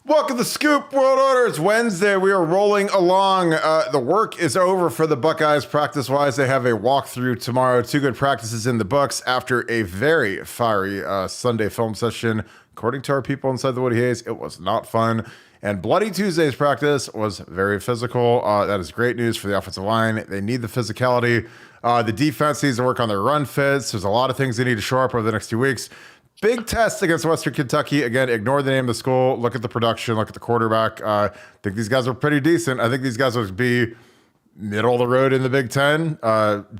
Welcome to Scoop World Order. It's Wednesday. We are rolling along. The work is over for the Buckeyes practice-wise. They have a walkthrough tomorrow. 2 good practices in the books after a very fiery Sunday film session. According to our people inside the Woody Hayes, it was not fun. And Bloody Tuesday's practice was very physical. That is great news for the offensive line. They need the physicality. The defense needs to work on their run fits. There's a lot of things they need to shore up over the next 2 weeks. Big test against Western Kentucky. Again, ignore the name of the school. Look at the production. Look at the quarterback. I think these guys are pretty decent. I think these guys would be middle of the road in the Big Ten.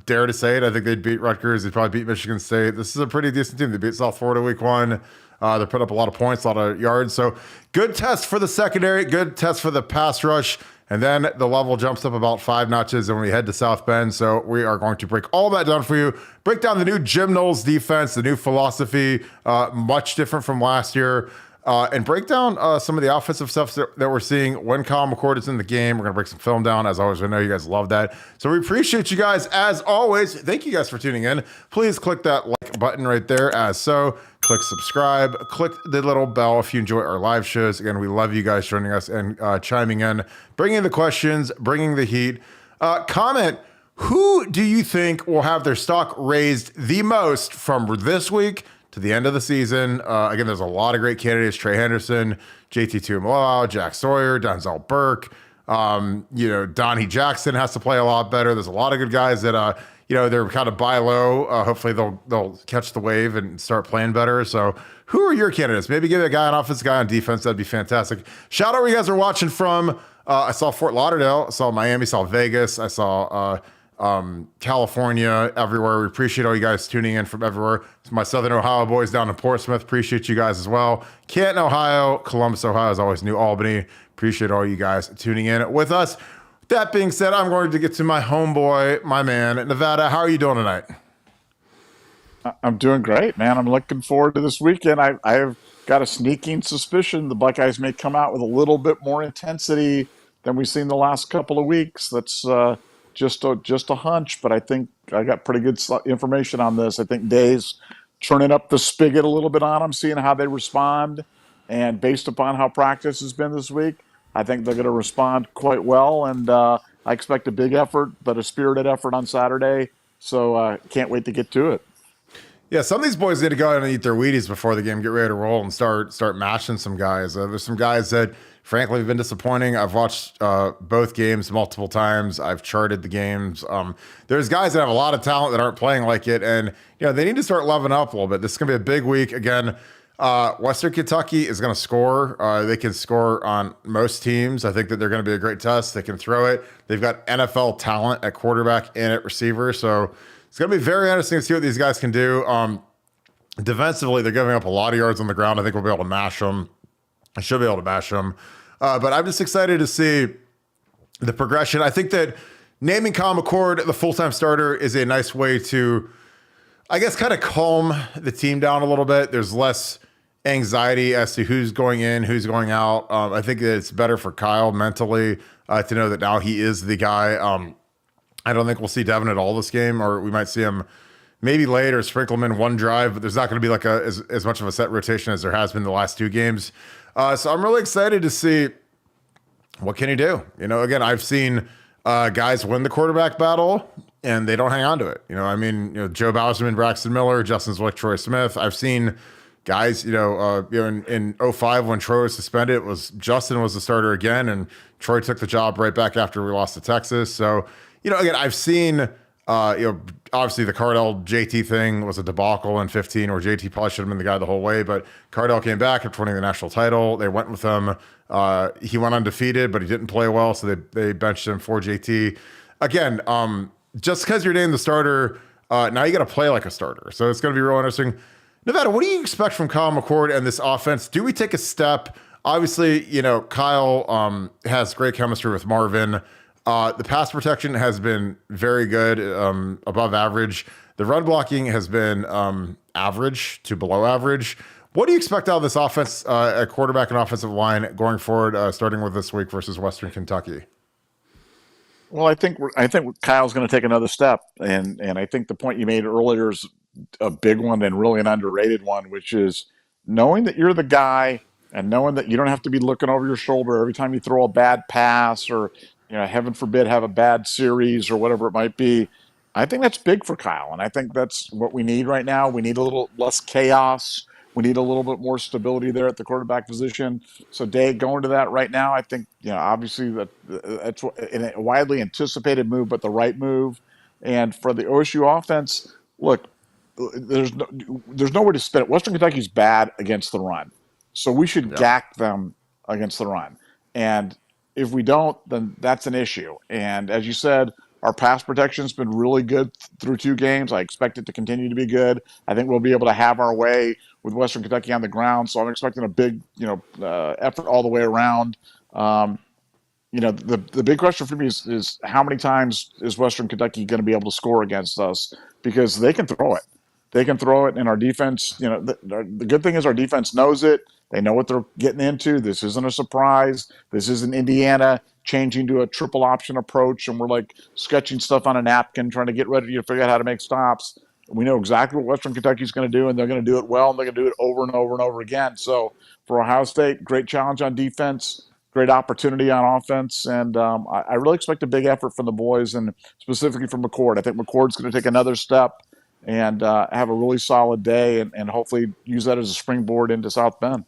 Dare to say it. I think they'd beat Rutgers. They'd probably beat Michigan State. This is a pretty decent team. They beat South Florida week 1. They put up a lot of points, a lot of yards. So good test for the secondary. Good test for the pass rush. And then the level jumps up about 5 notches when we head to South Bend. So we are going to break all that down for you. Break down the new Jim Knowles defense, the new philosophy, much different from last year. And break down some of the offensive stuff that we're seeing when Kyle McCord is in the game. We're going to break some film down. As always, I know you guys love that. So we appreciate you guys as always. Thank you guys for tuning in. Please click that like button right there as so. Click subscribe. Click the little bell if you enjoy our live shows. Again, we love you guys joining us and chiming in, bringing the questions, bringing the heat. Comment, who do you think will have their stock raised the most from this week to the end of the season? Again, there's a lot of great candidates. Trey Henderson, JT Tuimoloau, Jack Sawyer, Denzel Burke. Donnie Jackson has to play a lot better. There's a lot of good guys that, they're kind of buy low. Hopefully they'll catch the wave and start playing better. So who are your candidates? Maybe give a guy on offense, a guy on defense. That'd be fantastic. Shout out where you guys are watching from. I saw Fort Lauderdale. I saw Miami. Saw Vegas. I saw California, everywhere. We appreciate all you guys tuning in from everywhere. My Southern Ohio boys down in Portsmouth, appreciate you guys as well. Canton, Ohio, Columbus, Ohio, as always, New Albany. Appreciate all you guys tuning in with us. That being said, I'm going to get to my homeboy, my man, Nevada. How are you doing tonight? I'm doing great, man. I'm looking forward to this weekend. I've got a sneaking suspicion the Buckeyes may come out with a little bit more intensity than we've seen the last couple of weeks. That's just a hunch, but I think I got pretty good information on this. I think Day's turning up the spigot a little bit on them, seeing how they respond. And based upon how practice has been this week, I think they're going to respond quite well. And I expect a big effort, but a spirited effort on Saturday. So can't wait to get to it. Yeah, some of these boys need to go out and eat their Wheaties before the game, get ready to roll and start mashing some guys. There's some guys that, frankly, have been disappointing. I've watched both games multiple times. I've charted the games. There's guys that have a lot of talent that aren't playing like it, and they need to start leveling up a little bit. This is going to be a big week. Again, Western Kentucky is going to score. They can score on most teams. I think that they're going to be a great test. They can throw it. They've got NFL talent at quarterback and at receiver, so it's going to be very interesting to see what these guys can do. Defensively, they're giving up a lot of yards on the ground. I think we'll be able to mash them. I should be able to mash them. But I'm just excited to see the progression. I think that naming Kyle McCord the full-time starter is a nice way to, I guess, kind of calm the team down a little bit. There's less anxiety as to who's going in, who's going out. I think that it's better for Kyle mentally to know that now he is the guy. I don't think we'll see Devin at all this game, or we might see him maybe late or sprinkle him in one drive, but there's not going to be like as much of a set rotation as there has been the last 2 games. So I'm really excited to see what can he do. Again, I've seen guys win the quarterback battle and they don't hang on to it. Joe Bauserman, Braxton Miller, Justin Zwick, Troy Smith. I've seen guys, in 05 when Troy was suspended, Justin was the starter again, and Troy took the job right back after we lost to Texas. So, again, I've seen, obviously the Cardell JT thing was a debacle in 15, where JT probably should have been the guy the whole way, but Cardell came back after winning the national title. They went with him. He went undefeated, but he didn't play well, so they benched him for JT. Again, just because you're named the starter, now you got to play like a starter. So it's going to be real interesting. Nevada, what do you expect from Kyle McCord and this offense? Do we take a step? Obviously, Kyle has great chemistry with Marvin. The pass protection has been very good, above average. The run blocking has been average to below average. What do you expect out of this offense at quarterback and offensive line going forward, starting with this week versus Western Kentucky? Well, I think Kyle's going to take another step, and I think the point you made earlier is a big one and really an underrated one, which is knowing that you're the guy and knowing that you don't have to be looking over your shoulder every time you throw a bad pass or, heaven forbid, have a bad series or whatever it might be. I think that's big for Kyle, and I think that's what we need right now. We need a little less chaos. We need a little bit more stability there at the quarterback position. So, Dave, going to that right now, I think obviously that's a widely anticipated move, but the right move. And for the OSU offense, look, there's nowhere to spin it. Western Kentucky's bad against the run, so we should Yeah. gack them against the run. And if we don't, then that's an issue. And as you said, our pass protection's been really good through 2 games. I expect it to continue to be good. I think we'll be able to have our way with Western Kentucky on the ground. So I'm expecting a big, effort all the way around. Um, the big question for me is how many times is Western Kentucky going to be able to score against us? Because they can throw it. They can throw it, and our defense, the good thing is our defense knows it. They know what they're getting into. This isn't a surprise. This isn't Indiana changing to a triple option approach, and we're like sketching stuff on a napkin, trying to get ready to figure out how to make stops. We know exactly what Western Kentucky's going to do, and they're going to do it well, and they're going to do it over and over and over again. So for Ohio State, great challenge on defense, great opportunity on offense, and I really expect a big effort from the boys, and specifically from McCord. I think McCord's going to take another step and have a really solid day, and hopefully use that as a springboard into South Bend.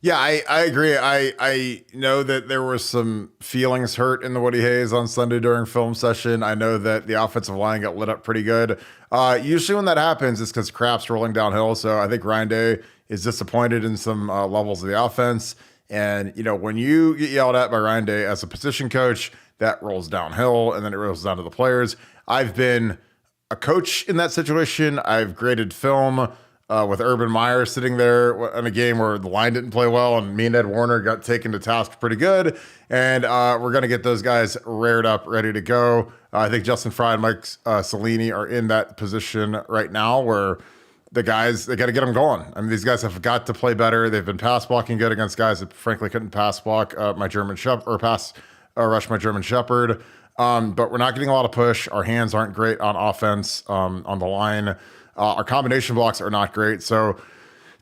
Yeah, I agree. I know that there was some feelings hurt in the Woody Hayes on Sunday during film session. I know that the offensive line got lit up pretty good. Usually when that happens, it's because crap's rolling downhill. So I think Ryan Day is disappointed in some levels of the offense. And, when you get yelled at by Ryan Day as a position coach, that rolls downhill and then it rolls down to the players. I've been a coach in that situation. I've graded film with Urban Meyer sitting there in a game where the line didn't play well, and me and Ed Warner got taken to task pretty good. And we're going to get those guys reared up, ready to go. I think Justin Fry and Mike Salini are in that position right now where the guys, they got to get them going. I mean, these guys have got to play better. They've been pass blocking good against guys that frankly couldn't pass block my German Shepherd or pass rush my German Shepherd. But we're not getting a lot of push. Our hands aren't great on offense on the line. Our combination blocks are not great. So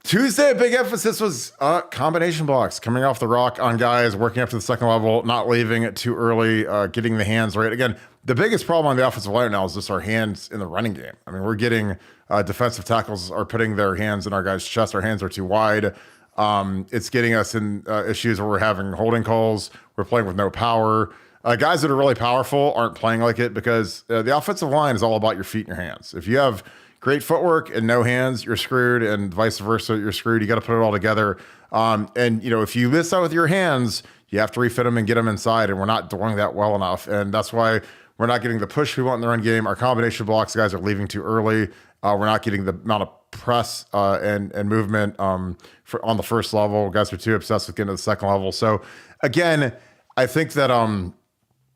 Tuesday, a big emphasis was combination blocks, coming off the rock on guys, working up to the second level, not leaving it too early, getting the hands right. Again, the biggest problem on the offensive line now is just our hands in the running game. I mean, we're getting defensive tackles are putting their hands in our guys' chest. Our hands are too wide. It's getting us in issues where we're having holding calls. We're playing with no power. Guys that are really powerful aren't playing like it because the offensive line is all about your feet and your hands. If you have great footwork and no hands, you're screwed, and vice versa, you're screwed. You got to put it all together. And if you miss out with your hands, you have to refit them and get them inside, and we're not doing that well enough. And that's why we're not getting the push we want in the run game. Our combination blocks, guys are leaving too early. We're not getting the amount of press and movement on the first level. Guys are too obsessed with getting to the second level. So again, I think that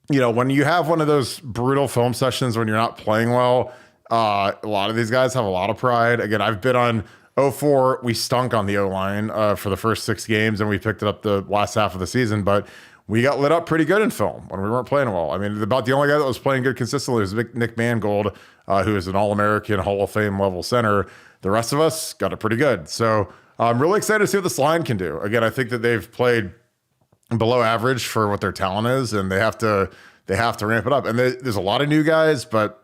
when you have one of those brutal film sessions when you're not playing well, a lot of these guys have a lot of pride. Again, I've been on 0-4. We stunk on the O-line for the first 6 games, and we picked it up the last half of the season. But we got lit up pretty good in film when we weren't playing well. I mean, about the only guy that was playing good consistently was Nick Mangold, who is an All-American Hall of Fame level center. The rest of us got it pretty good. So I'm really excited to see what this line can do. Again, I think that they've played below average for what their talent is, and they have to ramp it up. And there's a lot of new guys, but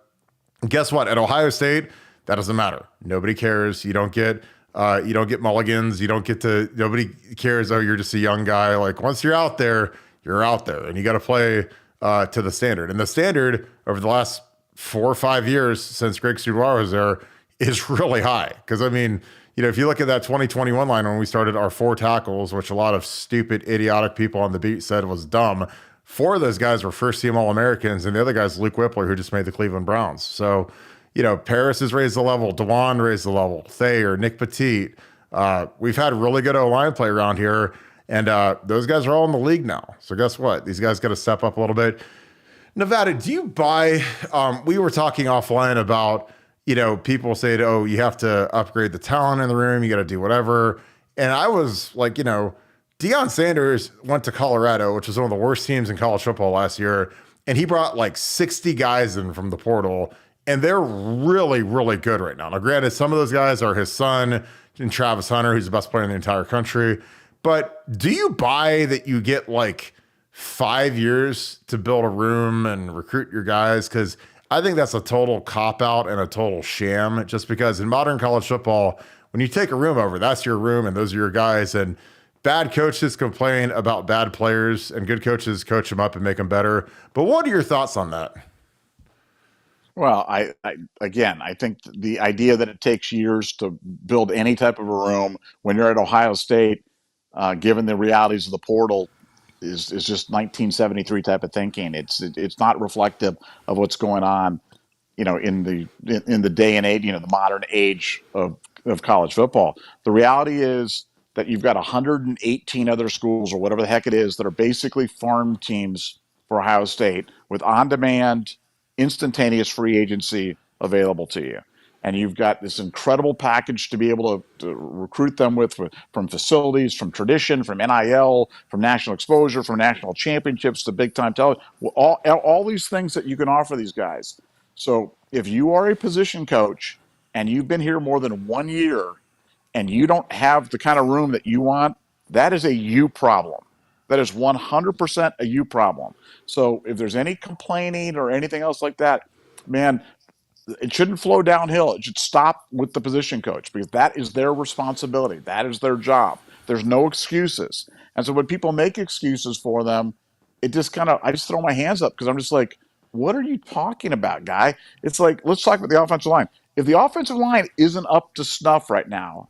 guess what? At Ohio State, that doesn't matter. Nobody cares. You don't get mulligans. Nobody cares. Oh, you're just a young guy. Like once you're out there, and you got to play to the standard. And the standard over the last 4 or 5 years since Greg Studoir was there is really high. Because I mean, if you look at that 2021 line when we started our 4 tackles, which a lot of stupid, idiotic people on the beat said was dumb. 4 of those guys were first-team All-Americans, and the other guy's Luke Whippler, who just made the Cleveland Browns. So, Paris has raised the level. DeJuan raised the level. Thayer, Nick Petit. We've had really good O-line play around here, and those guys are all in the league now. So guess what? These guys got to step up a little bit. Nevada, do you buy we were talking offline about, people say, oh, you have to upgrade the talent in the room. You got to do whatever. And I was like, Deion Sanders went to Colorado, which was one of the worst teams in college football last year, and he brought like 60 guys in from the portal, and they're really, really good right now. Now, granted, some of those guys are his son and Travis Hunter, who's the best player in the entire country, But do you buy that you get like 5 years to build a room and recruit your guys? Because I think that's a total cop out and a total sham. Just because in modern college football, when you take a room over, that's your room and those are your guys. And bad coaches complain about bad players, and good coaches coach them up and make them better. But what are your thoughts on that? Well, I think the idea that it takes years to build any type of a room when you're at Ohio State, given the realities of the portal, is just 1973 type of thinking. It's not reflective of what's going on, in the day and age, the modern age of college football. The reality is that you've got 118 other schools or whatever the heck it is that are basically farm teams for Ohio State with on-demand, instantaneous free agency available to you. And you've got this incredible package to be able to recruit them with from facilities, from tradition, from NIL, from national exposure, from national championships to big time television, all these things that you can offer these guys. So if you are a position coach and you've been here more than 1 year and you don't have the kind of room that you want, that is a you problem. That is 100% a you problem. So if there's any complaining or anything else like that, man, it shouldn't flow downhill. It should stop with the position coach because that is their responsibility. That is their job. There's no excuses. And so when people make excuses for them, I just throw my hands up because I'm just like, what are you talking about, guy? It's like, let's talk about the offensive line. If the offensive line isn't up to snuff right now,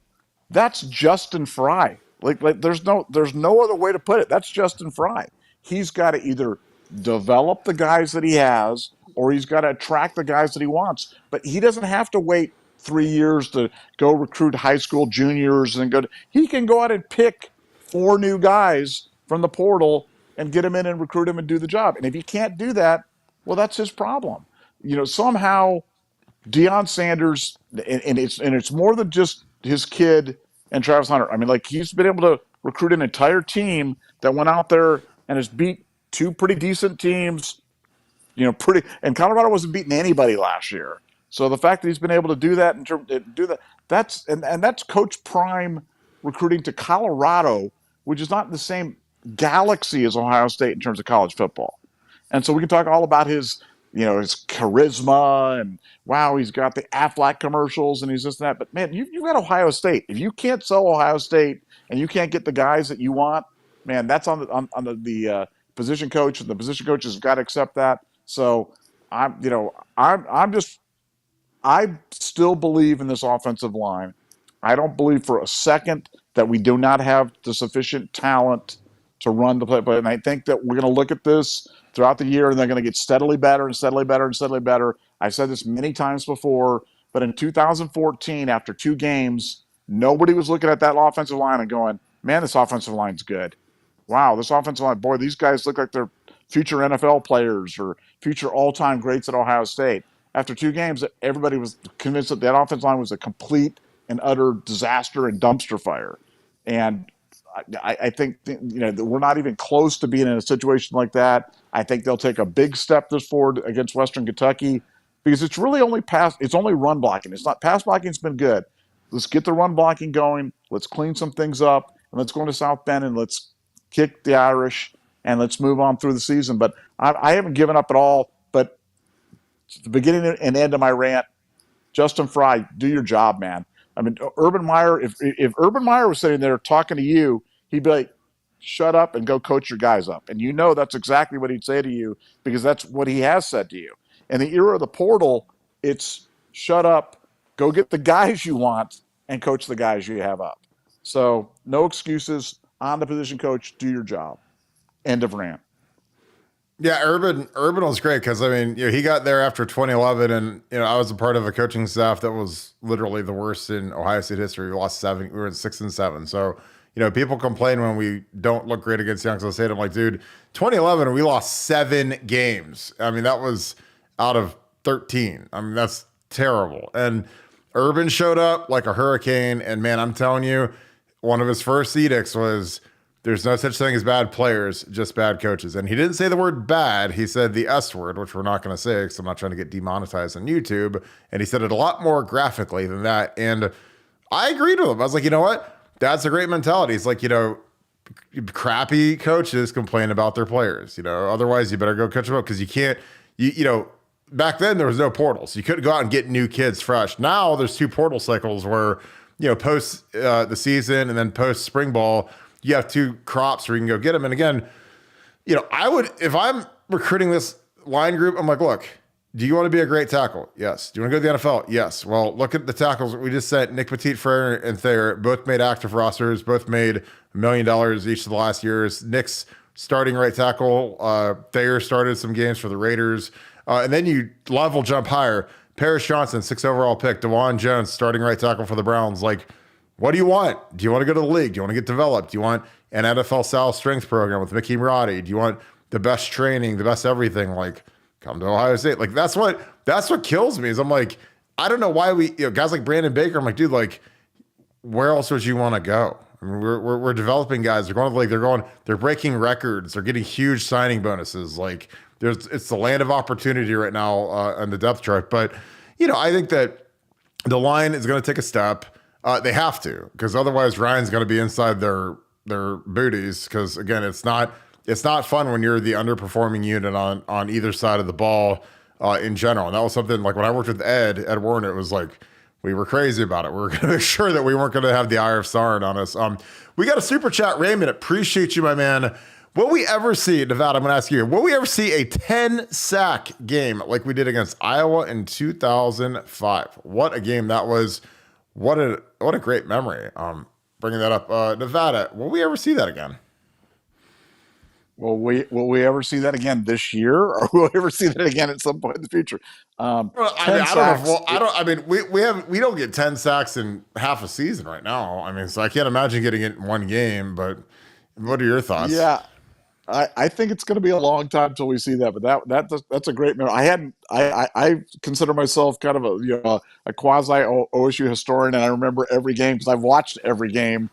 that's Justin Fry. Like there's no other way to put it. That's Justin Fry. He's got to either develop the guys that he has or he's got to attract the guys that he wants. But he doesn't have to wait 3 years to go recruit high school juniors and he can go out and pick 4 new guys from the portal and get them in and recruit them and do the job. And if he can't do that, well, that's his problem. Somehow Deion Sanders, and it's more than just his kid and Travis Hunter. I mean, like he's been able to recruit an entire team that went out there and has beat two pretty decent teams. And Colorado wasn't beating anybody last year. So the fact that he's been able to do that that's Coach Prime recruiting to Colorado, which is not in the same galaxy as Ohio State in terms of college football. And so we can talk all about his charisma and wow, he's got the Aflac commercials and he's this and that. But man, you've got Ohio State. If you can't sell Ohio State and you can't get the guys that you want, man, that's on the position coach, and the position coach has got to accept that. So I still believe in this offensive line. I don't believe for a second that we do not have the sufficient talent to run the play. And I think that we're going to look at this throughout the year, and they're going to get steadily better and steadily better and steadily better. I've said this many times before, but in 2014, after 2 games, nobody was looking at that offensive line and going, man, this offensive line's good. Wow, this offensive line, boy, these guys look like they're future NFL players or future all-time greats at Ohio State. After 2 games, everybody was convinced that offensive line was a complete and utter disaster and dumpster fire. And I think we're not even close to being in a situation like that. I think they'll take a big step this forward against Western Kentucky because it's really it's only run blocking. It's not pass blocking's been good. Let's get the run blocking going. Let's clean some things up, and let's go into South Bend and let's kick the Irish and let's move on through the season. But I haven't given up at all. But the beginning and end of my rant, Justin Fry, do your job, man. I mean, Urban Meyer, if Urban Meyer was sitting there talking to you, he'd be like, shut up and go coach your guys up. And that's exactly what he'd say to you because that's what he has said to you. In the era of the portal, it's shut up, go get the guys you want and coach the guys you have up. So no excuses on the position coach, do your job. End of rant. Yeah, Urban was great because I mean, he got there after 2011, and I was a part of a coaching staff that was literally the worst in Ohio State history. We lost 7. We were at 6-7. So people complain when we don't look great against Youngstown State. I'm like, dude, 2011 we lost 7 games. I mean, that was out of 13. I mean, that's terrible. And Urban showed up like a hurricane, and man, I'm telling you, one of his first edicts was, there's no such thing as bad players, just bad coaches. And he didn't say the word bad. He said the S word, which we're not going to say because I'm not trying to get demonetized on YouTube. And he said it a lot more graphically than that. And I agreed with him. I was like, you know what? That's a great mentality. It's like, crappy coaches complain about their players. Otherwise you better go coach them up because you can't. Back then there was no portals. You couldn't go out and get new kids fresh. Now there's 2 portal cycles where post the season and then post spring ball you have 2 crops where you can go get them. And again, I would, if I'm recruiting this line group, I'm like, look, do you want to be a great tackle? Yes. Do you want to go to the NFL? Yes. Well, look at the tackles we just sent. Nick Petit Frere and Thayer both made active rosters, both made $1 million each of the last years. Nick's starting right tackle. Thayer started some games for the Raiders. And then you level jump higher. Paris Johnson, 6th overall pick. DeJuan Jones, starting right tackle for the Browns. Like, what do you want? Do you want to go to the league? Do you want to get developed? Do you want an NFL style strength program with Mickey Marotti? Do you want the best training, the best everything? Like, come to Ohio State. Like, that's what kills me is I'm like, I don't know why guys like Brandon Baker, I'm like, dude, like, where else would you want to go? I mean, we're developing guys. They're going to the league. They're breaking records. They're getting huge signing bonuses. Like, it's the land of opportunity right now on the depth chart. But, I think that the line is going to take a step. They have to, because otherwise Ryan's going to be inside their booties. Because again, it's not fun when you're the underperforming unit on either side of the ball in general. And that was something like when I worked with Ed Warren, it was like we were crazy about it. We were going to make sure that we weren't going to have the eye of Sauron on us. We got a super chat, Raymond. Appreciate you, my man. Will we ever see, Nevada, I'm going to ask you, will we ever see a 10-sack game like we did against Iowa in 2005? What a game that was. What a great memory. Bringing that up. Nevada, will we ever see that again? Will we ever see that again this year, or will we ever see that again at some point in the future? We don't get 10 sacks in half a season right now. I mean, so I can't imagine getting it in one game, but what are your thoughts? Yeah. I think it's going to be a long time till we see that, but that's a great memory. I consider myself kind of a quasi OSU historian, and I remember every game because I've watched every game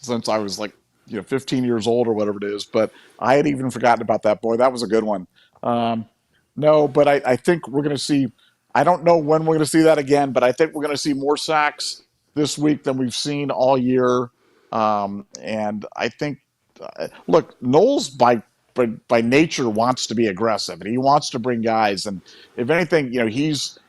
since I was like 15 years old or whatever it is. But I had even forgotten about that. Boy, that was a good one. No, but I think we're going to see. I don't know when we're going to see that again, but I think we're going to see more sacks this week than we've seen all year, and I think. Look, Knowles by nature wants to be aggressive, and he wants to bring guys. And if anything, he's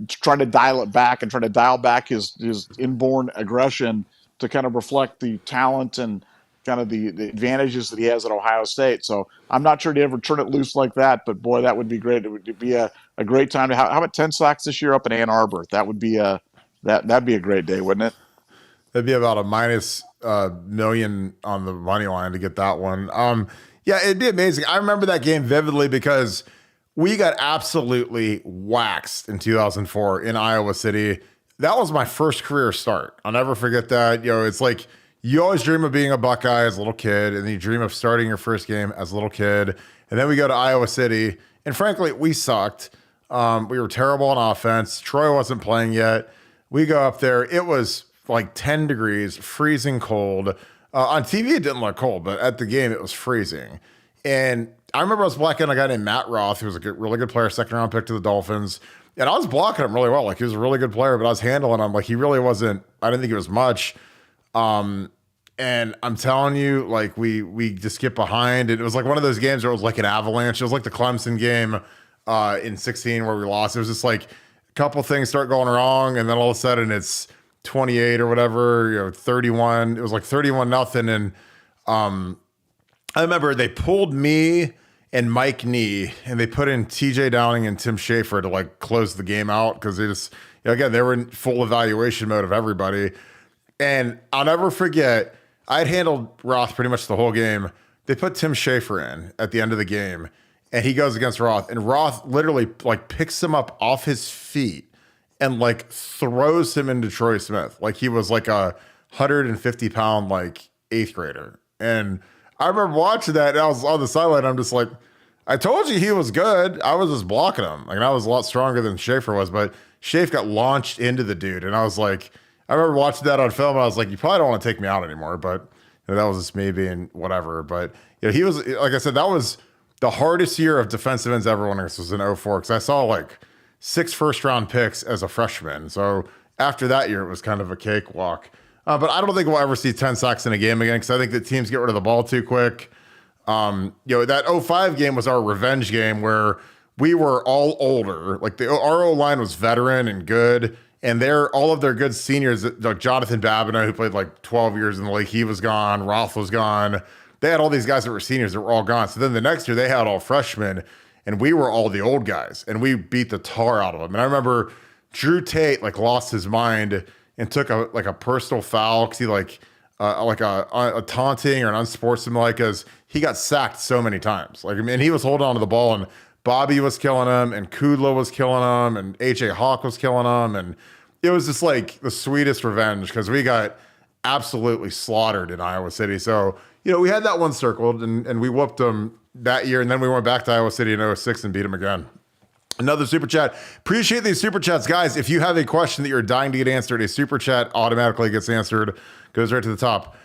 trying to dial it back and trying to dial back his inborn aggression to kind of reflect the talent and kind of the advantages that he has at Ohio State. So I'm not sure to ever turn it loose like that, but boy, that would be great. It would be a great time to how about 10 sacks this year up in Ann Arbor? That would be that'd be a great day, wouldn't it? That'd be about a minus million on the money line to get that one. Yeah, it'd be amazing. I remember that game vividly because we got absolutely waxed in 2004 in Iowa City. That was my first career start. I'll never forget that. It's like you always dream of being a Buckeye as a little kid, and then you dream of starting your first game as a little kid. And then we go to Iowa City, and frankly, we sucked. We were terrible on offense. Troy wasn't playing yet. We go up there. It was like 10 degrees, freezing cold. On TV, it didn't look cold, but at the game, it was freezing. And I remember I was blocking a guy named Matt Roth, who was a really good player, second-round pick to the Dolphins. And I was blocking him really well. Like, he was a really good player, but I was handling him. Like, he really wasn't – I didn't think it was much. And I'm telling you, like, we just get behind. And it was like one of those games where it was like an avalanche. It was like the Clemson game in 16 where we lost. It was just like a couple things start going wrong, and then all of a sudden it's – 28 or whatever, 31. It was like 31-0. And I remember they pulled me and Mike Nee, and they put in TJ Downing and Tim Schaefer to like close the game out because they just, again, they were in full evaluation mode of everybody. And I'll never forget, I'd handled Roth pretty much the whole game. They put Tim Schaefer in at the end of the game, and he goes against Roth, and Roth literally like picks him up off his feet and like throws him into Troy Smith. Like he was like a 150-pound like 8th grader. And I remember watching that, and I was on the sideline. I'm just like, I told you he was good. I was just blocking him. Like, I was a lot stronger than Schaefer was, but Schaefer got launched into the dude. And I was like, I remember watching that on film, and I was like, you probably don't want to take me out anymore. But that was just me being whatever. But he was, like I said, that was the hardest year of defensive ends ever when this was in 04, because I saw like 6 first-round picks as a freshman. So after that year, it was kind of a cakewalk. But I don't think we'll ever see 10 sacks in a game again because I think that teams get rid of the ball too quick. That '05 game was our revenge game where we were all older. Like our O line was veteran and good, and all of their good seniors, like Jonathan Babineau, who played like 12 years in the league, he was gone. Roth was gone. They had all these guys that were seniors that were all gone. So then the next year they had all freshmen, and we were all the old guys, and we beat the tar out of them. And I remember Drew Tate like lost his mind and took a personal foul because he a taunting or an unsportsmanlike as he got sacked so many times. Like, I mean, he was holding on to the ball and Bobby was killing him and Kudla was killing him and AJ Hawk was killing him. And it was just like the sweetest revenge because we got absolutely slaughtered in Iowa City. So, we had that one circled and we whooped them that year. And then we went back to Iowa City in '06 and beat them again. Another super chat. Appreciate these super chats, guys. If you have a question that you're dying to get answered, a super chat automatically gets answered, goes right to the top.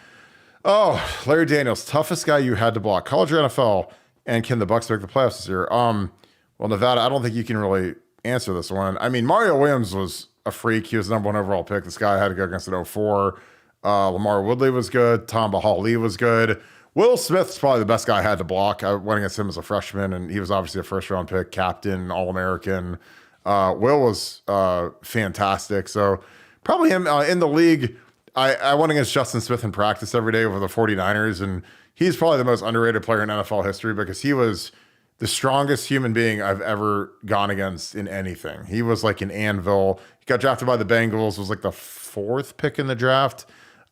Oh, Larry Daniels, toughest guy you had to block, college or NFL, and can the Bucs make the playoffs this year? Well, Nevada, I don't think you can really answer this one. I mean, Mario Williams was a freak. He was the number 1 overall pick. This guy had to go against an '04. Lamar Woodley was good. Tom Bahali was good. Will Smith's probably the best guy I had to block. I went against him as a freshman, and he was obviously a first-round pick, captain, All-American. Will was fantastic. So probably him in the league. I went against Justin Smith in practice every day over the 49ers, and he's probably the most underrated player in NFL history because he was the strongest human being I've ever gone against in anything. He was like an anvil. He got drafted by the Bengals, was like the 4th pick in the draft.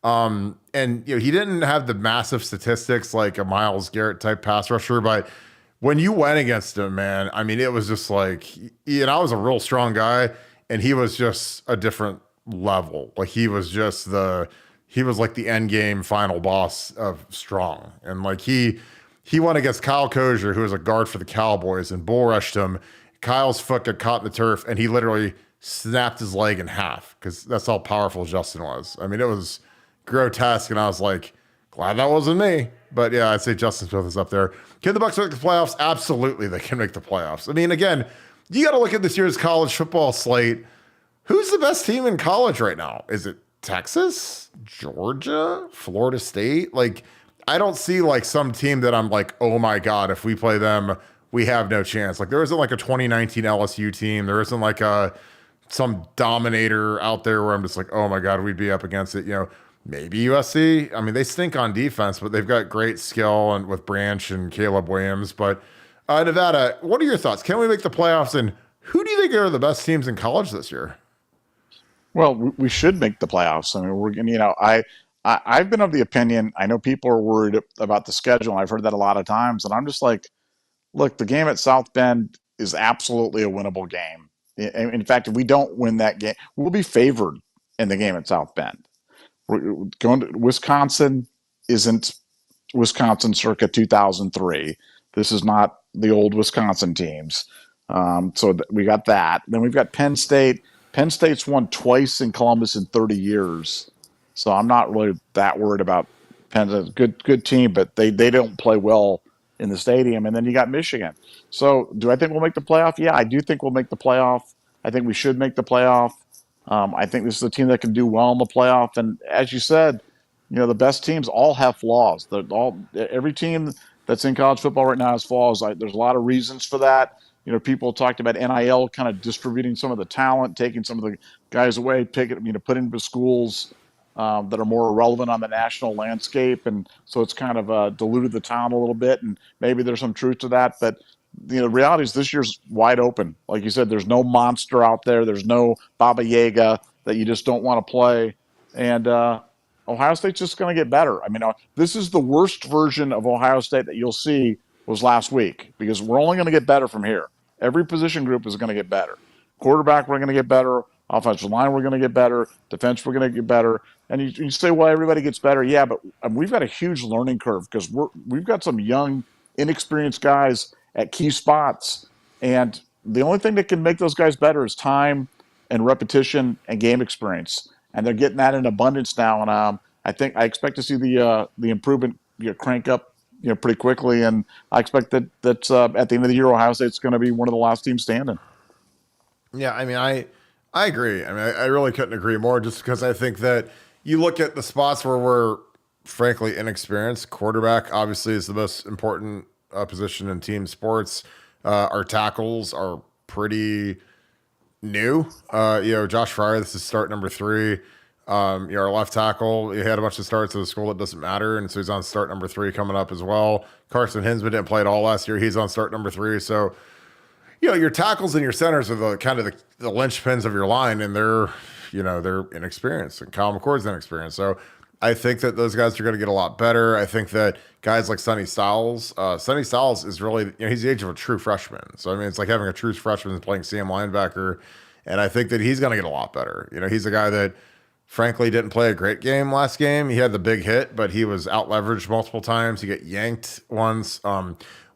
And he didn't have the massive statistics like a Myles Garrett type pass rusher, but when you went against him, man, I mean, it was just like, I was a real strong guy and he was just a different level. Like he was like the end game final boss of strong. And like he went against Kyle Kozier, who was a guard for the Cowboys, and bull rushed him. Kyle's foot got caught in the turf and he literally snapped his leg in half because that's how powerful Justin was. I mean, it was grotesque, and I was like, glad that wasn't me. But yeah, I'd say Justin Smith is up there. Can the Bucs make the playoffs? Absolutely, they can make the playoffs. I mean, again, you got to look at this year's college football slate. Who's the best team in college right now? Is it Texas, Georgia, Florida State? Like, I don't see like some team that I'm like, oh my God, if we play them, we have no chance. Like, there isn't like a 2019 LSU team. There isn't like some dominator out there where I'm just like, oh my God, we'd be up against it. Maybe USC. I mean, they stink on defense, but they've got great skill and with Branch and Caleb Williams. But Nevada, what are your thoughts? Can we make the playoffs? And who do you think are the best teams in college this year? Well, we should make the playoffs. I mean, we're going to, I've been of the opinion, I know people are worried about the schedule, and I've heard that a lot of times, and I'm just like, look, the game at South Bend is absolutely a winnable game. In fact, if we don't win that game, we'll be favored in the game at South Bend. We're going to Wisconsin isn't Wisconsin circa 2003. This is not the old Wisconsin teams. So we got that. Then we've got Penn State. Penn State's won twice in Columbus in 30 years. So I'm not really that worried about Penn State. Good team, but they don't play well in the stadium. And then you got Michigan. So do I think we'll make the playoff? Yeah, I do think we'll make the playoff. I think we should make the playoff. I think this is a team that can do well in the playoff. And as you said, the best teams all have flaws. Every team that's in college football right now has flaws. There's a lot of reasons for that. People talked about NIL kind of distributing some of the talent, taking some of the guys away, putting into schools that are more relevant on the national landscape. And so it's kind of diluted the talent a little bit. And maybe there's some truth to that. But the reality is this year's wide open. Like you said, there's no monster out there. There's no Baba Yaga that you just don't want to play. And Ohio State's just going to get better. I mean, this is the worst version of Ohio State that you'll see was last week because we're only going to get better from here. Every position group is going to get better. Quarterback, we're going to get better. Offensive line, we're going to get better. Defense, we're going to get better. And you say, well, everybody gets better. Yeah, but we've got a huge learning curve because we've got some young, inexperienced guys at key spots. And the only thing that can make those guys better is time and repetition and game experience. And they're getting that in abundance now. And I expect to see the improvement crank up pretty quickly. And I expect that at the end of the year, Ohio State's going to be one of the last teams standing. Yeah, I mean, I agree. I mean, I really couldn't agree more just because I think that you look at the spots where we're frankly inexperienced. Quarterback obviously is the most important position in team sports. Our tackles are pretty new. Josh Fryer, this is start number 3. Our left tackle, he had a bunch of starts at a school that doesn't matter, and so he's on start number 3 coming up as well. Carson Hinsman didn't play at all last year. He's on start number 3. So, your tackles and your centers are the kind of the linchpins of your line, and they're inexperienced, and Kyle McCord's inexperienced. So I think that those guys are going to get a lot better. I think that guys like Sonny Styles is really, he's the age of a true freshman. So, I mean, it's like having a true freshman playing CM linebacker. And I think that he's going to get a lot better. He's a guy that frankly didn't play a great game last game. He had the big hit, but he was out leveraged multiple times. He got yanked once,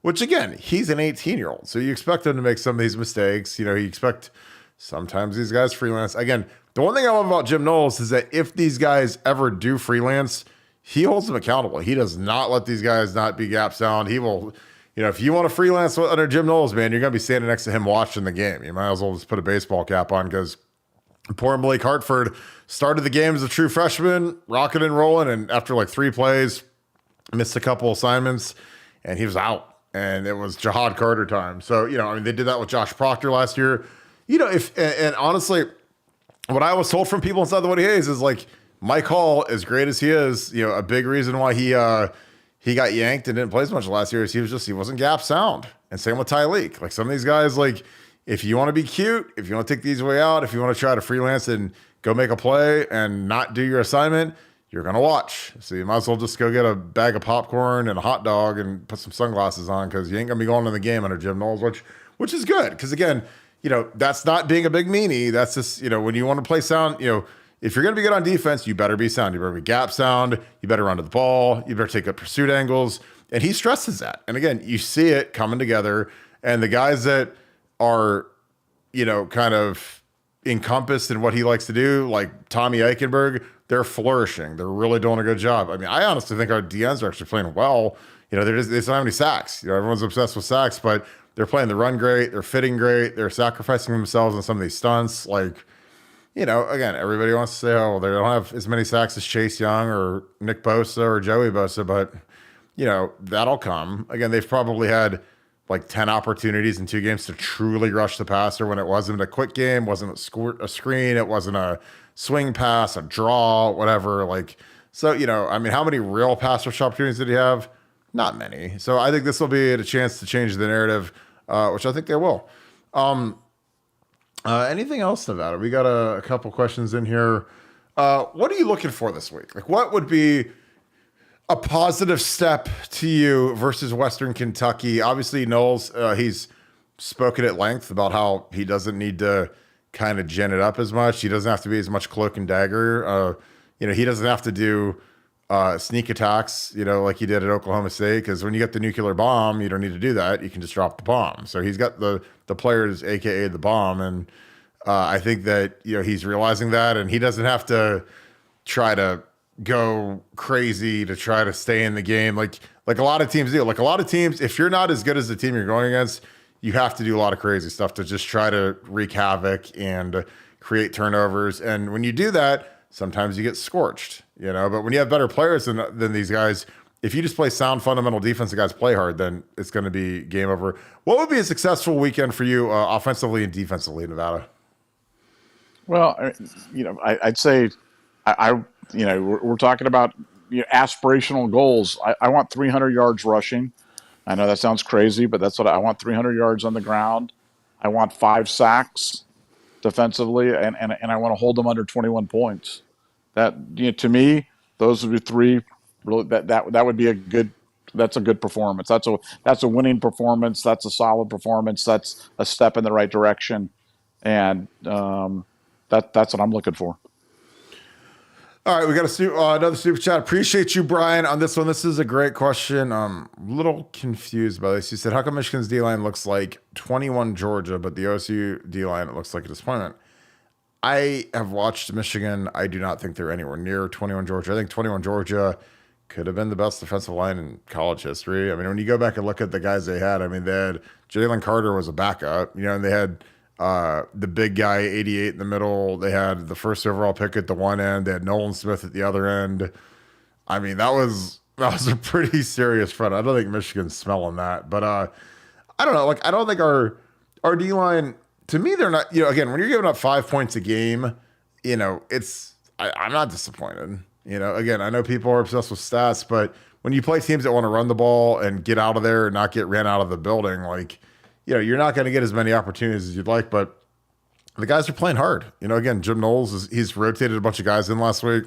which again, he's an 18-year-old. So you expect him to make some of these mistakes. You expect sometimes these guys freelance. Again, the one thing I love about Jim Knowles is that if these guys ever do freelance, he holds them accountable. He does not let these guys not be gap sound. He will, if you want to freelance under Jim Knowles, man, you're going to be standing next to him watching the game. You might as well just put a baseball cap on, because poor Blake Hartford started the game as a true freshman, rocking and rolling, and after like 3 plays, missed a couple assignments, and he was out. And it was Jahad Carter time. So, they did that with Josh Proctor last year. And honestly, what I was told from people inside the Woody Hayes is like, Mike Hall, as great as he is, a big reason why he got yanked and didn't play as much last year is he wasn't gap sound. And same with Ty Leak. Like, some of these guys, like, if you want to be cute, if you want to take the easy way out, if you want to try to freelance and go make a play and not do your assignment, you're going to watch. So you might as well just go get a bag of popcorn and a hot dog and put some sunglasses on, because you ain't going to be going to the game under Jim Knowles, which is good. Because again, that's not being a big meanie. That's just, when you want to play sound, if you're going to be good on defense, you better be sound. You better be gap sound. You better run to the ball. You better take up pursuit angles. And he stresses that. And again, you see it coming together. And the guys that are, kind of encompassed in what he likes to do, like Tommy Eichenberg, they're flourishing. They're really doing a good job. I mean, I honestly think our DNs are actually playing well. They don't have any sacks. Everyone's obsessed with sacks, but they're playing the run great. They're fitting great. They're sacrificing themselves on some of these stunts. Like, again, everybody wants to say, oh, they don't have as many sacks as Chase Young or Nick Bosa or Joey Bosa, but, that'll come. Again, they've probably had like 10 opportunities in 2 games to truly rush the passer when it wasn't a quick game, wasn't a screen, it wasn't a swing pass, a draw, whatever. Like, so, how many real pass rush opportunities did he have? Not many. So I think this will be a chance to change the narrative, which I think they will. Anything else, Nevada? We got a couple questions in here. What are you looking for this week? Like, what would be a positive step to you versus Western Kentucky? Obviously, Knowles, he's spoken at length about how he doesn't need to kind of gin it up as much. He doesn't have to be as much cloak and dagger. He doesn't have to do sneak attacks, like he did at Oklahoma State, because when you get the nuclear bomb, you don't need to do that. You can just drop the bomb. So he's got the players, AKA the bomb. And I think that, he's realizing that, and he doesn't have to try to go crazy to try to stay in the game. Like a lot of teams do. Like a lot of teams, if you're not as good as the team you're going against, you have to do a lot of crazy stuff to just try to wreak havoc and create turnovers. And when you do that, sometimes you get scorched, but when you have better players than these guys, if you just play sound fundamental defense and guys play hard, then it's going to be game over. What would be a successful weekend for you offensively and defensively in Nevada? Well, I'd say we're talking about aspirational goals. I want 300 yards rushing. I know that sounds crazy, but that's what I want. 300 yards on the ground. I want 5 sacks defensively, and I want to hold them under 21 points. That, to me, those would be 3. Really, that would be a good. That's a good performance. That's a winning performance. That's a solid performance. That's a step in the right direction, and that's what I'm looking for. All right, we got another super chat. Appreciate you, Brian, on this one. This is a great question. A little confused by this. He said, how come Michigan's D-line looks like 21 Georgia, but the OSU D-line, it looks like a disappointment? I have watched Michigan. I do not think they're anywhere near 21 Georgia. I think 21 Georgia could have been the best defensive line in college history. I mean, when you go back and look at the guys they had, I mean, they had Jalen Carter was a backup, and they had The big guy, 88 in the middle. They had the first overall pick at the one end. They had Nolan Smith at the other end. I mean, that was a pretty serious front. I don't think Michigan's smelling that, but I don't know. Like, I don't think our D line. To me, they're not. Again, when you're giving up 5 points a game, I'm not disappointed. Again, I know people are obsessed with stats, but when you play teams that want to run the ball and get out of there and not get ran out of the building, like, you're not going to get as many opportunities as you'd like. But the guys are playing hard. Again, Jim Knowles he's rotated a bunch of guys in last week.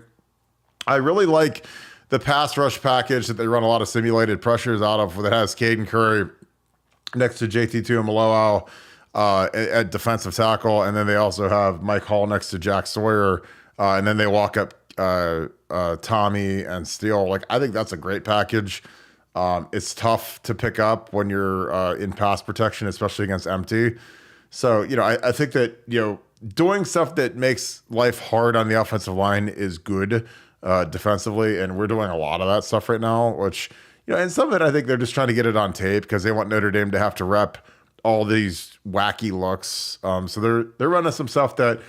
I really like the pass rush package that they run a lot of simulated pressures out of that has Caden Curry next to JT Tuimoloau at defensive tackle. And then they also have Mike Hall next to Jack Sawyer. And then they walk up Tommy and Steele. Like, I think that's a great package. It's tough to pick up when you're in pass protection, especially against empty. So, I think that, doing stuff that makes life hard on the offensive line is good defensively. And we're doing a lot of that stuff right now, which, and some of it, I think they're just trying to get it on tape because they want Notre Dame to have to rep all these wacky looks. So they're running some stuff that,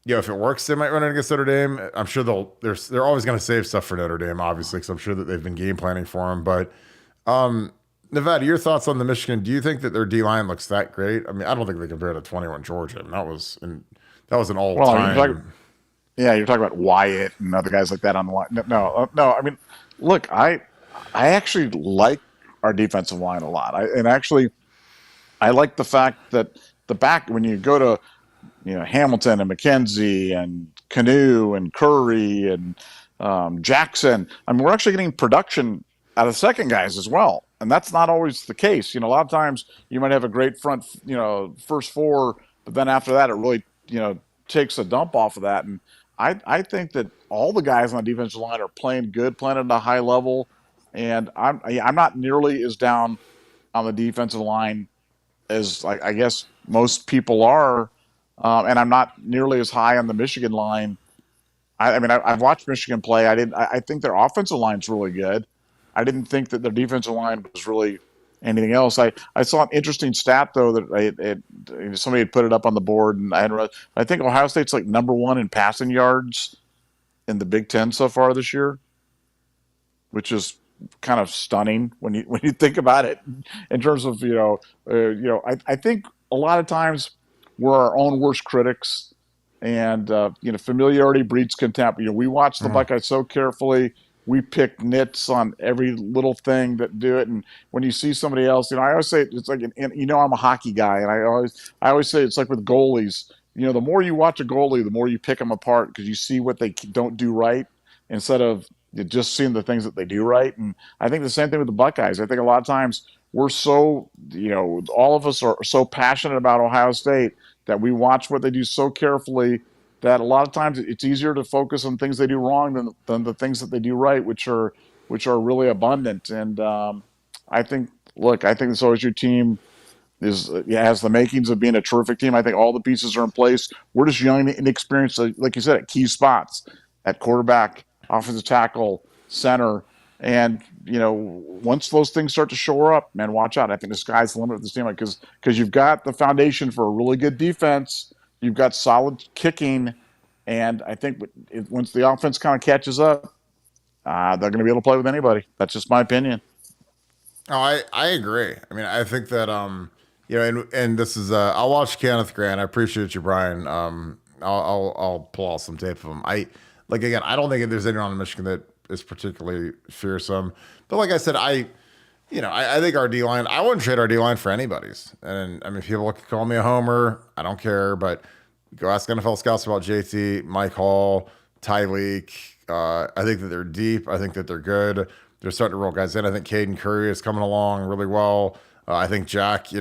if it works, they might run it against Notre Dame. I'm sure they're always going to save stuff for Notre Dame, obviously, because I'm sure that they've been game planning for them. But Nevada, your thoughts on the Michigan? Do you think that their D line looks that great? I mean, I don't think they compare to 21 Georgia. I mean, that was an all time. You're talking about Wyatt and other guys like that on the line. No. I mean, look, I actually like our defensive line a lot. I like the fact that the back, when you go to Hamilton and McKenzie and Canoe and Curry and Jackson, I mean, we're actually getting production out of second guys as well. And that's not always the case. A lot of times you might have a great front, first four, but then after that, it really, takes a dump off of that. And I think that all the guys on the defensive line are playing good, playing at a high level. And I'm not nearly as down on the defensive line as I guess most people are. And I'm not nearly as high on the Michigan line. I mean, I've watched Michigan play. I think their offensive line's really good. I didn't think that their defensive line was really anything else. I saw an interesting stat though that somebody had put it up on the board, and I think Ohio State's like number one in passing yards in the Big Ten so far this year, which is kind of stunning when you think about it in terms of I think a lot of times we're our own worst critics, and familiarity breeds contempt. We watch the Buckeyes so carefully. We pick nits on every little thing that do it, and when you see somebody else, I always say it's like, I'm a hockey guy, and I always say it's like with goalies. The more you watch a goalie, the more you pick them apart because you see what they don't do right instead of just seeing the things that they do right. And I think the same thing with the Buckeyes. I think a lot of times we're so, all of us are so passionate about Ohio State that we watch what they do so carefully that a lot of times it's easier to focus on things they do wrong than the things that they do right, which are really abundant. And I think this OSU team has the makings of being a terrific team. I think all the pieces are in place. We're just young and inexperienced, like you said, at key spots, at quarterback, offensive tackle, center. And, once those things start to shore up, man, watch out. I think the sky's the limit with this team because you've got the foundation for a really good defense. You've got solid kicking. And I think once the offense kind of catches up, they're going to be able to play with anybody. That's just my opinion. Oh, I agree. I mean, I think that, and this is, I'll watch Kenneth Grant. I appreciate you, Brian. I'll pull out some tape of him. I don't think there's anyone in Michigan that is particularly fearsome. But like I said, I think our D-line, I wouldn't trade our D-line for anybody's. And I mean, people call me a homer. I don't care, but go ask NFL scouts about JT, Mike Hall, Tyreek. I think that they're deep. I think that they're good. They're starting to roll guys in. I think Caden Curry is coming along really well. I think Jack, he's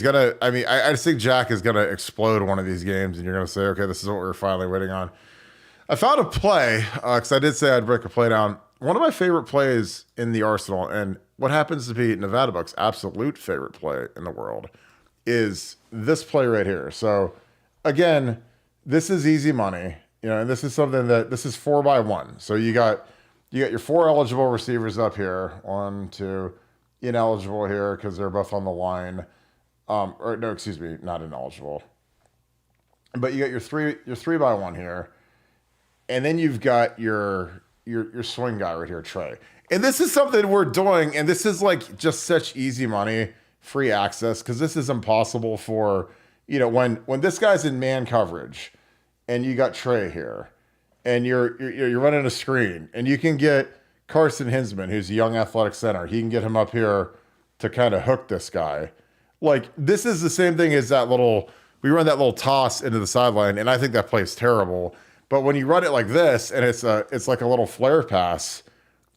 going to, I just think Jack is going to explode one of these games, and you're going to say, okay, this is what we're finally waiting on. I found a play, because I did say I'd break a play down. One of my favorite plays in the arsenal, and what happens to be Nevada Buck's absolute favorite play in the world, is this play right here. So, again, this is easy money, and this is something this is 4x1. So you got your four eligible receivers up here, 1, 2, ineligible here because they're both on the line. Or no, excuse me, not ineligible. But you got your 3-by-1 here, and then you've got your swing guy right here, Trey. And this is something we're doing, and this is like just such easy money, free access, because this is impossible for when this guy's in man coverage, and you got Trey here, and you're running a screen, and you can get Carson Hinsman, who's a young athletic center. He can get him up here to kind of hook this guy. Like this is the same thing as that little we run that little toss into the sideline, and I think that play's terrible. But when you run it like this, and it's like a little flare pass.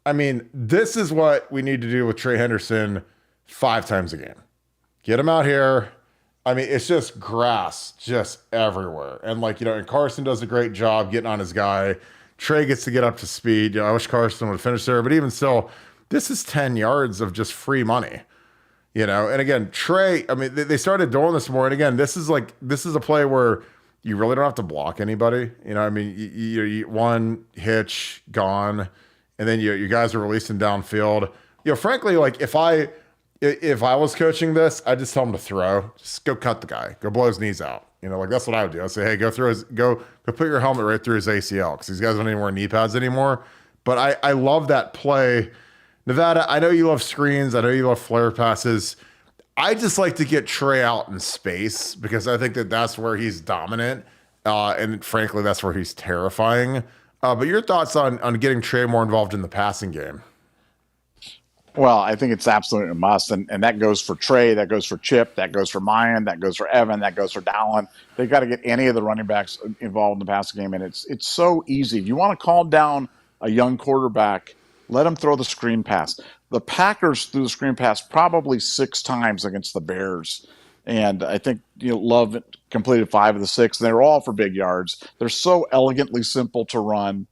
I mean, this is what we need to do with Trey Henderson 5 times a game. Get him out here. I mean, it's just grass just everywhere. And and Carson does a great job getting on his guy. Trey gets to get up to speed. I wish Carson would finish there, but even still, this is 10 yards of just free money. And again, Trey, I mean, they started doing this more. And again, this is a play where you really don't have to block anybody. I mean, you one hitch gone, and then you guys are releasing downfield. Frankly, like if I was coaching this, I'd just tell him to throw. Just go cut the guy. Go blow his knees out. Like that's what I would do. I'd say, hey, go put your helmet right through his ACL because these guys don't even wear knee pads anymore. But I love that play. Nevada, I know you love screens. I know you love flare passes. I just like to get Trey out in space because I think that's where he's dominant. And frankly, that's where he's terrifying. But your thoughts on getting Trey more involved in the passing game? Well, I think it's absolutely a must, and that goes for Trey, that goes for Chip, that goes for Mayan, that goes for Evan, that goes for Dallin. They've got to get any of the running backs involved in the passing game, and it's so easy. If you want to calm down a young quarterback, let him throw the screen pass. The Packers threw the screen pass probably 6 times against the Bears, and I think Love completed 5 of the 6, and they were all for big yards. They're so elegantly simple to run,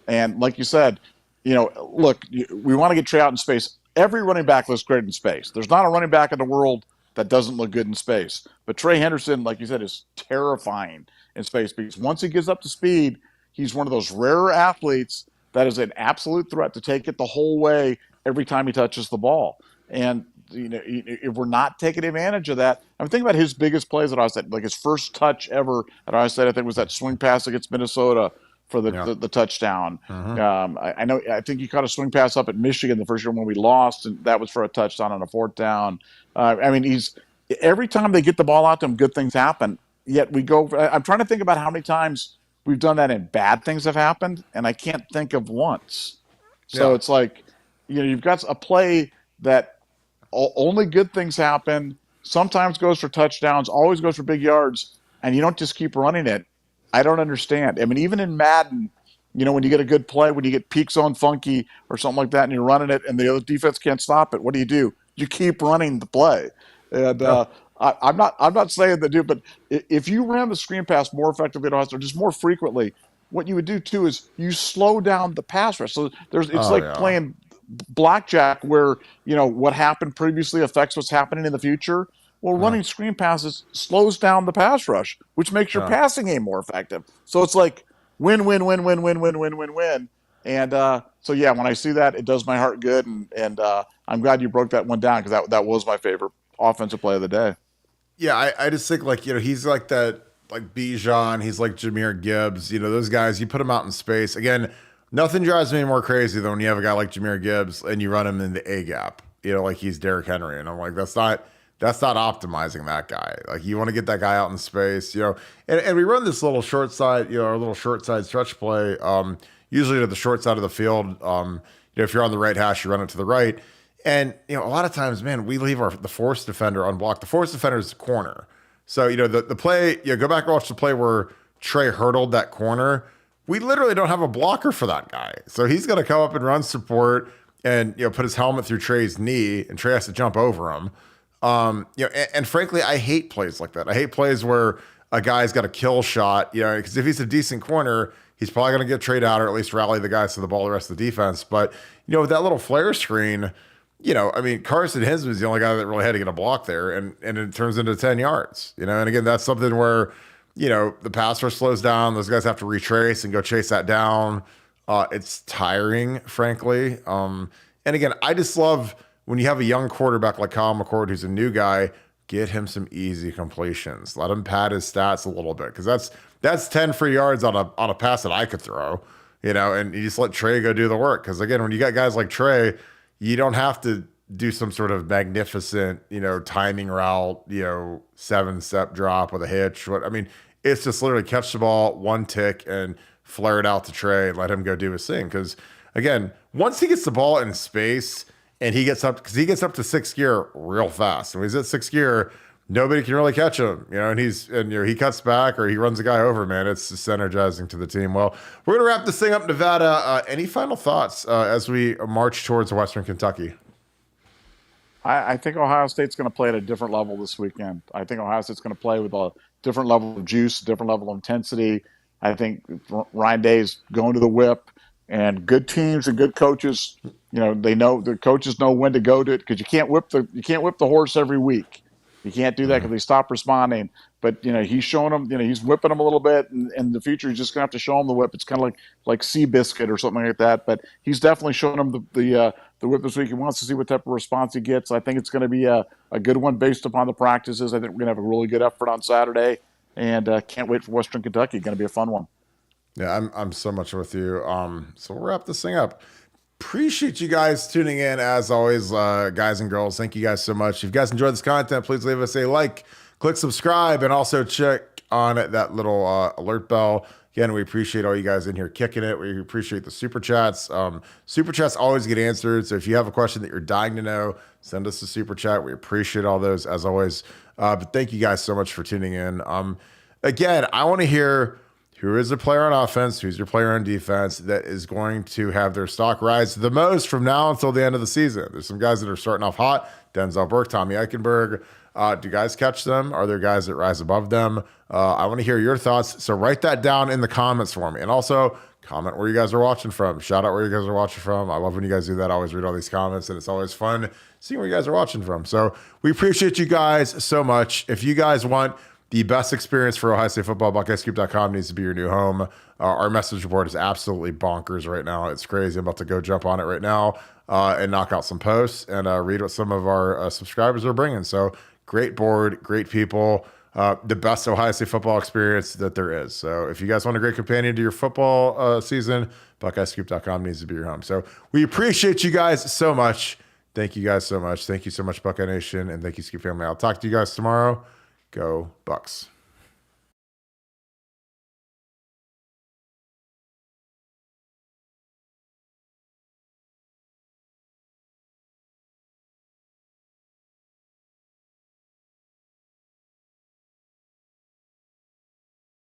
and like you said, look, we want to get Trey out in space. Every running back looks great in space. There's not a running back in the world that doesn't look good in space. But Trey Henderson, like you said, is terrifying in space because once he gets up to speed, he's one of those rarer athletes that is an absolute threat to take it the whole way every time he touches the ball. And if we're not taking advantage of that, I'm thinking about his biggest plays at Ohio State, like his first touch ever at Ohio State. I think was that swing pass against Minnesota for the touchdown. Mm-hmm. I think he caught a swing pass up at Michigan the first year when we lost, and that was for a touchdown on a 4th down. I mean, every time they get the ball out to him, good things happen. Yet I'm trying to think about how many times we've done that and bad things have happened, and I can't think of once. So It's like, you've got a play that only good things happen, sometimes goes for touchdowns, always goes for big yards, and you don't just keep running it. I don't understand. I mean, even in Madden, when you get a good play, when you get peak zone funky or something like that, and you're running it, and the other defense can't stop it, what do? You keep running the play. And I'm not saying that, dude, but if you ran the screen pass more effectively, or just more frequently, what you would do too is you slow down the pass rush. So it's playing blackjack, where what happened previously affects what's happening in the future. Well, running screen passes slows down the pass rush, which makes your passing game more effective. So it's like win, win, win, win, win, win, win, win, win. And so, yeah, when I see that, it does my heart good. And I'm glad you broke that one down because that was my favorite offensive play of the day. Yeah, I just think he's like that, like Bijan, he's like Jahmyr Gibbs. Those guys, you put them out in space. Again, nothing drives me more crazy than when you have a guy like Jahmyr Gibbs and you run him in the A gap, like he's Derrick Henry. And I'm like, that's not optimizing that guy. Like you want to get that guy out in space, and we run this little short side, our little short side stretch play, usually to the short side of the field. If you're on the right hash, you run it to the right. And, a lot of times, man, we leave the force defender unblocked. The force defender is the corner. So, the play, go back and watch the play where Trey hurdled that corner. We literally don't have a blocker for that guy. So he's going to come up and run support and, put his helmet through Trey's knee, and Trey has to jump over him. And frankly, I hate plays like that. I hate plays where a guy's got a kill shot, because if he's a decent corner, he's probably going to get trade out or at least rally the guys to the ball, the rest of the defense. But, with that little flare screen, Carson Hinsman's the only guy that really had to get a block there, and it turns into 10 yards, and again, that's something where, the pass rush slows down. Those guys have to retrace and go chase that down. It's tiring, frankly. And again, I just love when you have a young quarterback like Kyle McCord, who's a new guy, get him some easy completions. Let him pad his stats a little bit because that's 10 free yards on a pass that I could throw, and you just let Trey go do the work. Because again, when you got guys like Trey, you don't have to do some sort of magnificent, timing route, 7-step drop with a hitch. It's just literally catch the ball, one tick, and flare it out to Trey and let him go do his thing. Because again, once he gets the ball in space and he gets up to sixth gear real fast. And when he's at sixth gear, nobody can really catch him, and he cuts back or he runs a guy over, man. It's just energizing to the team. Well, we're going to wrap this thing up, Nevada. Any final thoughts as we march towards Western Kentucky? I think Ohio State's going to play at a different level this weekend. I think Ohio State's going to play with a different level of juice, different level of intensity. I think Ryan Day's going to the whip, and good teams and good coaches, they know, the coaches know when to go to it, because you can't whip the horse every week. You can't do that because they stop responding. But he's showing them, he's whipping them a little bit, and in the future he's just gonna have to show them the whip. It's kind of like Seabiscuit or something like that. But he's definitely showing them the whip this week. He wants to see what type of response he gets. I think it's going to be a good one based upon the practices. I think we're gonna have a really good effort on Saturday, and can't wait for Western Kentucky. Going to be a fun one. Yeah, I'm so much with you. So we'll wrap this thing up. Appreciate you guys tuning in as always, guys and girls. Thank you guys so much. If you guys enjoyed this content, please leave us a like, click subscribe, and also check on that little alert bell. Again, we appreciate all you guys in here kicking it. We appreciate the super chats. Super chats always get answered. So if you have a question that you're dying to know, send us a super chat. We appreciate all those as always. But thank you guys so much for tuning in. Again, I want to hear who is a player on offense, who's your player on defense that is going to have their stock rise the most from now until the end of the season. There's some guys that are starting off hot. Denzel Burke, Tommy Eichenberg. Do guys catch them? Are there guys that rise above them? I want to hear your thoughts. So write that down in the comments for me. And also comment where you guys are watching from. Shout out where you guys are watching from. I love when you guys do that. I always read all these comments, and it's always fun seeing where you guys are watching from. So we appreciate you guys so much. If you guys want the best experience for Ohio State football, BuckeyesCoop.com needs to be your new home. Our message board is absolutely bonkers right now. It's crazy. I'm about to go jump on it right now and knock out some posts and read what some of our subscribers are bringing. So great board, great people, the best Ohio State football experience that there is. So if you guys want a great companion to your football season, BuckeyesCoop.com needs to be your home. So we appreciate you guys so much. Thank you guys so much. Thank you so much, Buckeye Nation, and thank you, Scoop family. I'll talk to you guys tomorrow. Go Bucks.